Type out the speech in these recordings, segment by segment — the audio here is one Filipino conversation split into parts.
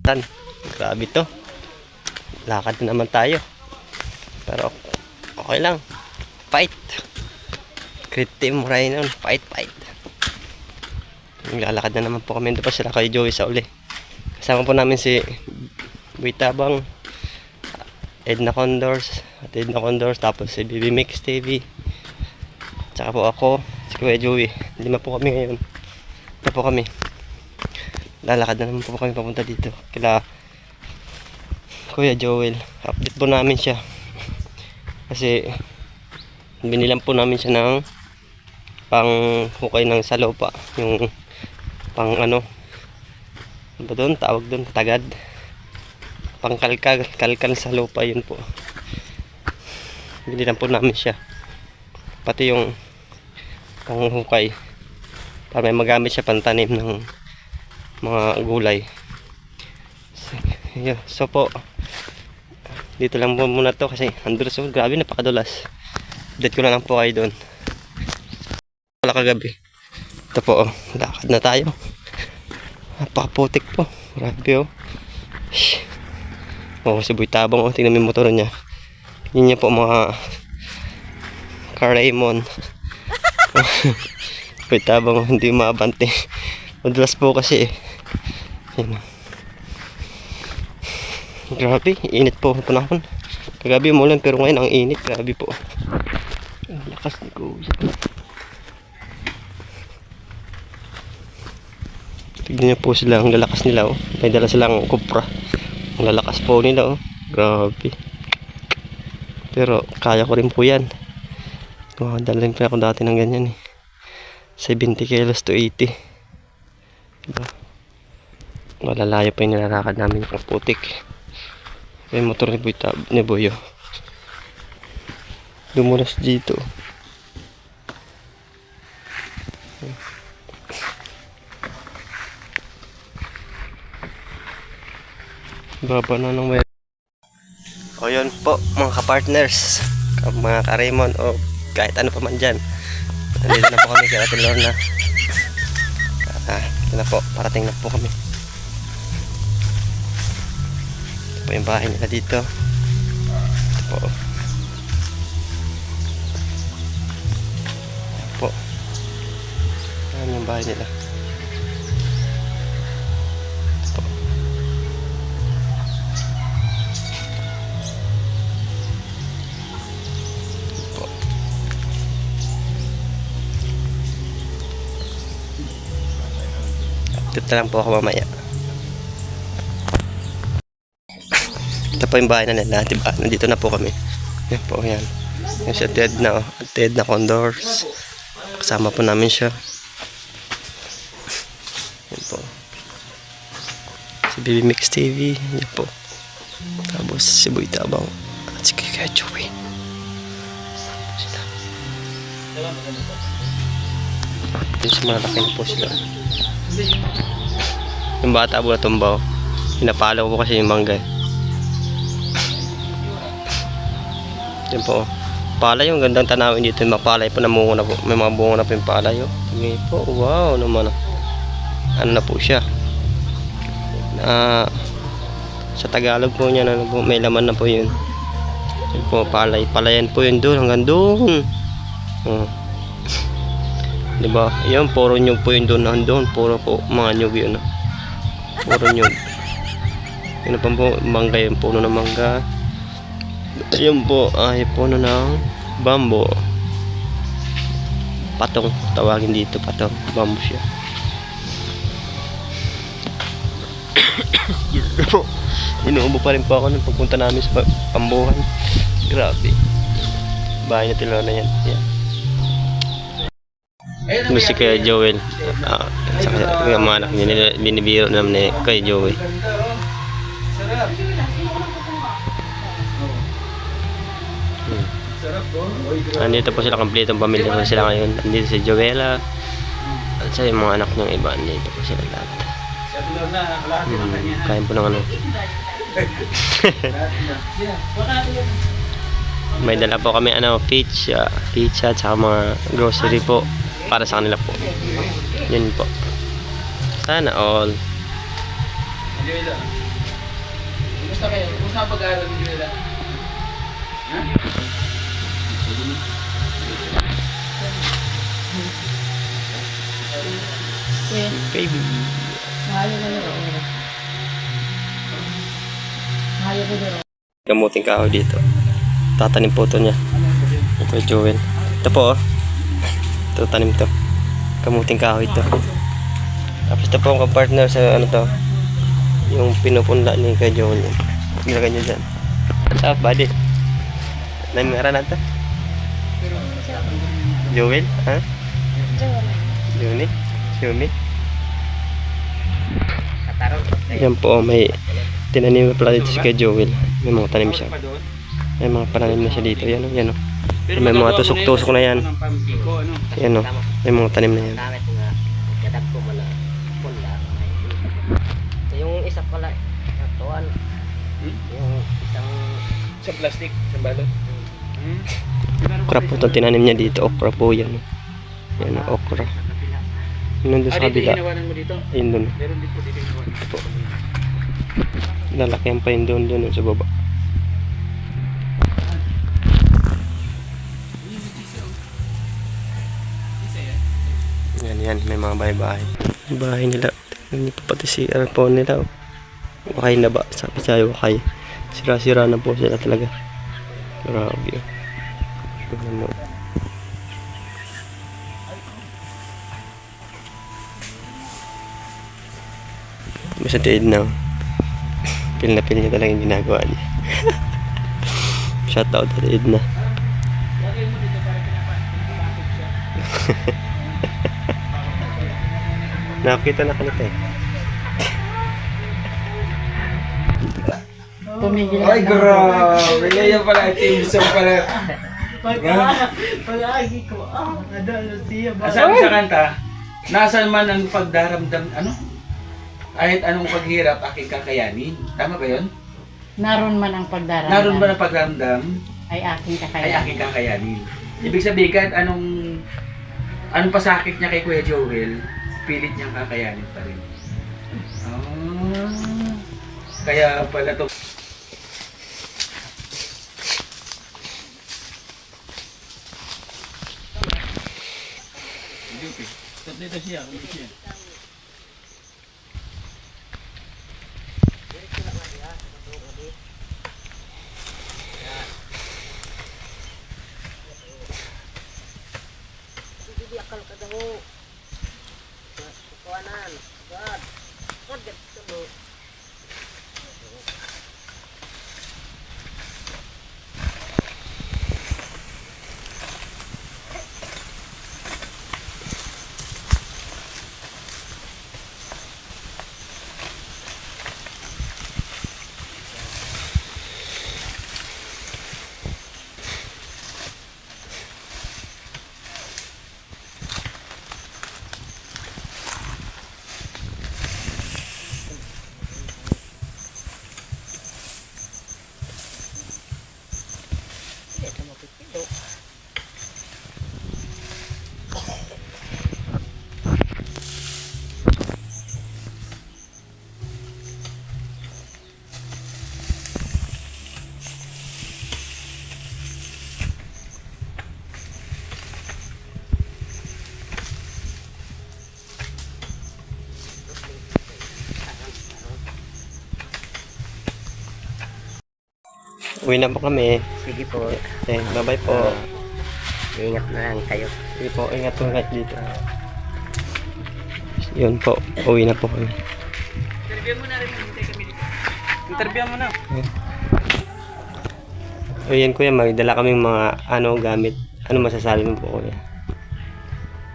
Tan, grabe to. Lakad na naman tayo. Pero okay lang. Fight. Crit team Rhino. Fight. Naglalakad na naman po kami. Doon pa sila kay Joey sa uli. Kasama po namin si Buitabang, Edna Condors, tapos si BB Mix TV. Tsaka po ako, si Kuya Joey. 5 po kami ngayon. Ito po kami. Lalakad na naman po kami papunta dito kila Kuya Joel. Update po namin siya kasi binilan po namin siya ng pang hukay ng salopa, yung pang ano ba doon, tawag doon, tagad, pang kalkal sa lupa, yun po. Binilan po namin siya pati yung pang hukay para may magamit siya pantanim ng mga gulay. So po, dito lang po muna to kasi andun so grabe, napakadulas. Update ko na lang po kayo doon. Wala kagabi. Ito po, lakad na tayo. Napakaputik po, grabe si Buitabang, tingnan mo yung motor niya. Yun niya po mga Karaymon. Buitabang hindi maabante. Madulas po kasi Yan. Grabe, init po panahon. Kagabi umulan pero ngayon ang init, grabe po. Ang lakas ni Kuya. Tignan niyo po sila, ang lalakas nila May dala silang Cupra. Ang lalakas po nila Grabe. Pero kaya ko rin po yan. Dala rin po ako dati ng ganyan 70 kilos to 80. Diba? Malalayo pa yung nilalakad namin yung putik. Yung motor ni Boyo dumulas dito. Baba na ng web. O yun po mga kapartners, mga ka-Raymond o kahit ano pa man dyan. Nandito na po kami kay Ate Lorna. Ito na po, parating na po kami. Ito po yung bahay nila dito. Ito po. Ito po. Ayan yung bahay nila. Ito po. Ito po. Dito lang po ako mamaya. Ito po yung bahay na nila, diba? Nandito na po kami. Yan po, yan. Yan si Edna Condors. Kasama po namin siya. Yan po. Si BB Mix TV. Yan po. Tapos si Buitabang. At si Kuya Joey. Yung si malaki na po sila. Yung bata po na tumbaw. Pinapalo ko kasi yung mangga. Yan po. Palay, yung gandang tanawin dito. Yung mapalay po, namungo na po. May mga bunga na po yung palay. Tingin po, wow naman. Ano na po siya. Sa Tagalog po niya, may laman na po yun. Yan po, palay. Palayan po yun doon, hanggang doon. Diba? Yan, puro nyug po yun doon. Puro po mga nyug yun. Puro nyug. Yun pa po, mangga yun. Puno ng mangga. Ayun po ay puno ng bambo. Patong, tawagin dito patong. Bambo siya. Inuubo pa rin po ako nung pagpunta namin sa Pambuhan. Grabe. Bahay na tila na yan. Yan. Gusto kay Joel. Sa mga anak niya, binibiro naman ni kay Joel. Andito po sila, kompleto ang pamilya po sila ngayon. Andito si Joella at sa mga anak ng iba. Andito po sila lahat. Kain po ng ano. May dala po kami pizza at saka mga grocery po para sa kanila po. Yun po. Sana all. Kumusta kayo? Kumusta ang pag-aaral niyo nila? Ha? Baby. Mahayo na nyo. Mahayo ko nyo. Gamuting kahoy dito. Tatanim po ito niya. Ito Joel. Ito po oh. Ito tanim to. Kamuting kahoy ito. Tapos ito po ang partner sa ano to. Yung pinupunla ni kay Joel. Gilagay niya dyan. What's up buddy? Namira na to? Joel? Ha? Joel? Joel? Yan po may tinanim na pala dito si kay Joel. May mga tanim siya. May mga pananim na siya dito. Yan o, yan o. May mga tusok-tusok na yan. Yan o. May mga tanim na yan. Yung isa pala, natuan. Yung isang... Sa plastic, sa balot. Okra po itong tinanim niya dito. Okra po yan o. Yan o, okra. Yun doon sa kabila. Inawanan mo dito? Ayun doon. Meron dito dito inawanan. Lalaki pa yun doon sa baba. Yan, may mga bahay-bahay. Yung bahay nila, hindi pa pati CR po nila. Wakay na ba? Sabi sa'yo, wakay. Sira-sira na po sila talaga. Grabe. Tignan mo. Basta tiid na. Pil na pil niya talaga yung ginagawa niya. Shoutout at tiid na. Lagay mo dito para pinapakit siya. Nakakita na kanita eh. Tumigil Ay, grabe. Ngayon pala, team song pala. Pag-agi ko, nadalo siya ba? Sabi sa kanta, nasaan man ang pagdaramdam, ano? Kahit anong paghirap, aking kakayanin. Tama ba yun? Naroon man ang pagdaramdam. Naroon ba ang pagdaramdam, Ay aking ay kakayanin. aking kakayanin. Ibig sabihin, kahit anong pasakit niya kay Kuya Joel, pilit niyang kakayanin pa rin. Kaya pala to. Dito siya, siya. Hindi akal ka daw. Kuanan. God. God dito. Uwi na po kami. Sige po. Okay, bye-bye po. Ingat na lang kayo. Sige po, ingat po kahit dito. Yun po, uwi na po kami. Interview mo na rin, hintay kami dito. Interview mo na. O yan kuya, magdala kaming mga gamit. Ano masasabi mo po kuya?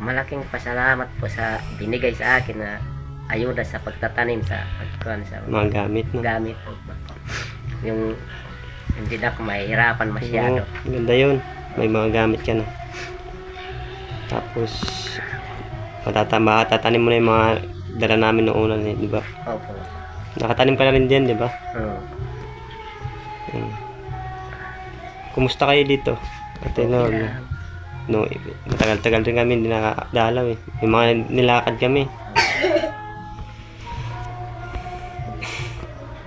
Malaking pasalamat po sa binigay sa akin na ayuda sa pagtatanim sa pagkuhan sa Mga gamit no? gamit. Yung hindi na ako mahihirapan masyado. Oo, ganda yun. May mga gamit ka na. Tapos, tatanim mo na yung mga dala namin noong una, di ba? Opo. Nakatanim ka na rin din, di ba? Oo. Yun. Kumusta kayo dito? Ate Lorna? No, matagal-tagal rin kami hindi nakadalaw eh. May mga nilakad kami.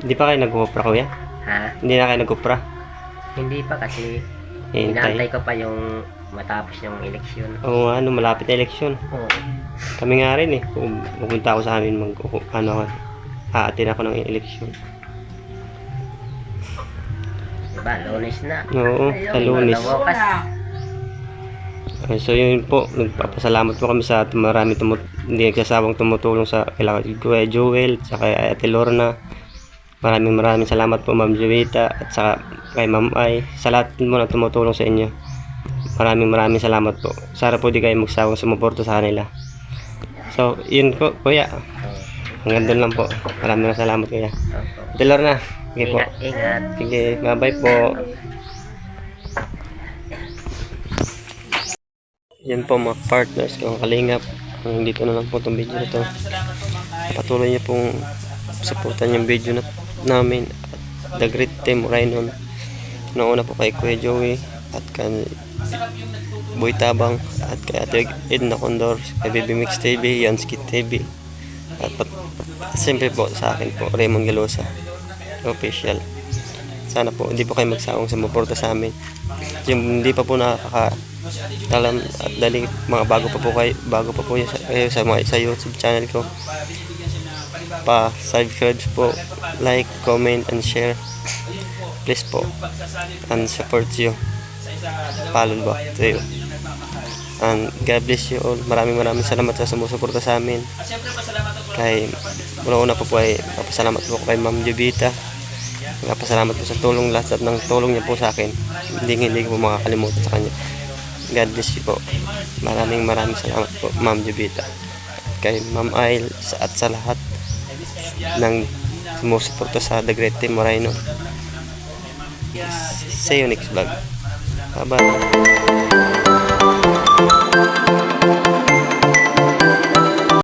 Hindi pa kayo nag-opera kuya? Ha? Hindi na kayo nagkupra. Hindi pa kasi Hintay. inaantay ko pa yung matapos yung eleksyon. Oo, ano, malapit na eleksyon. Oo. Kami nga rin eh. Kung pupunta ako sa amin, aatin ako ng eleksyon. Diba, Lunes na. Oo, sa Lunes. Bukas. So yun po, nagpapasalamat po kami sa marami hindi nagsasawang tumutulong sa kila Kuya Joel, sa kay Ate Lorna. Maraming salamat po Ma'am Joita at saka kay Ma'am Ay, sa lahat mo na tumutulong sa inyo. Maraming salamat po. Sana po di kayo magsawang sumuporta sa kanila. So, yun po, Kuya. Hanggang doon lang po. Maraming salamat, Kuya. Opo. Ate Lorna, sige po. Ingat. Sige, bye-bye po. Yan po mga partners kung kalingap. Dito na lang po itong video na ito. Patuloy niyo pong supportan yung video namin at The Great Team Rhinon. Nauna po kay Kuya Joey at kay Boy Tabang at kay Ate Edna Condor, kay Baby Mix TV, Yanskit TV at siyempre po sa akin po Raymond Galosa official. Sana po hindi po kayo magsawang sumuporta sa amin. Yung hindi pa po nakakaalam at dali mga bago pa po kayo sa YouTube channel ko, pa subscribe po, like, comment and share please po, and support you, follow ba to you, and God bless you all. Maraming salamat sa sumusuporta sa amin. Kay una po ay papasalamat po kay Ma'am Jovita. Papasalamat po sa tulong, lahat ng tulong niya po sa akin. Hindi ko po makakalimutan sa kanya. God bless you po. Maraming salamat po Ma'am Jovita. Kay Ma'am Ail at sa lahat ng sumusuporta sa The Great Team Rhino. See you next vlog. Bye bye.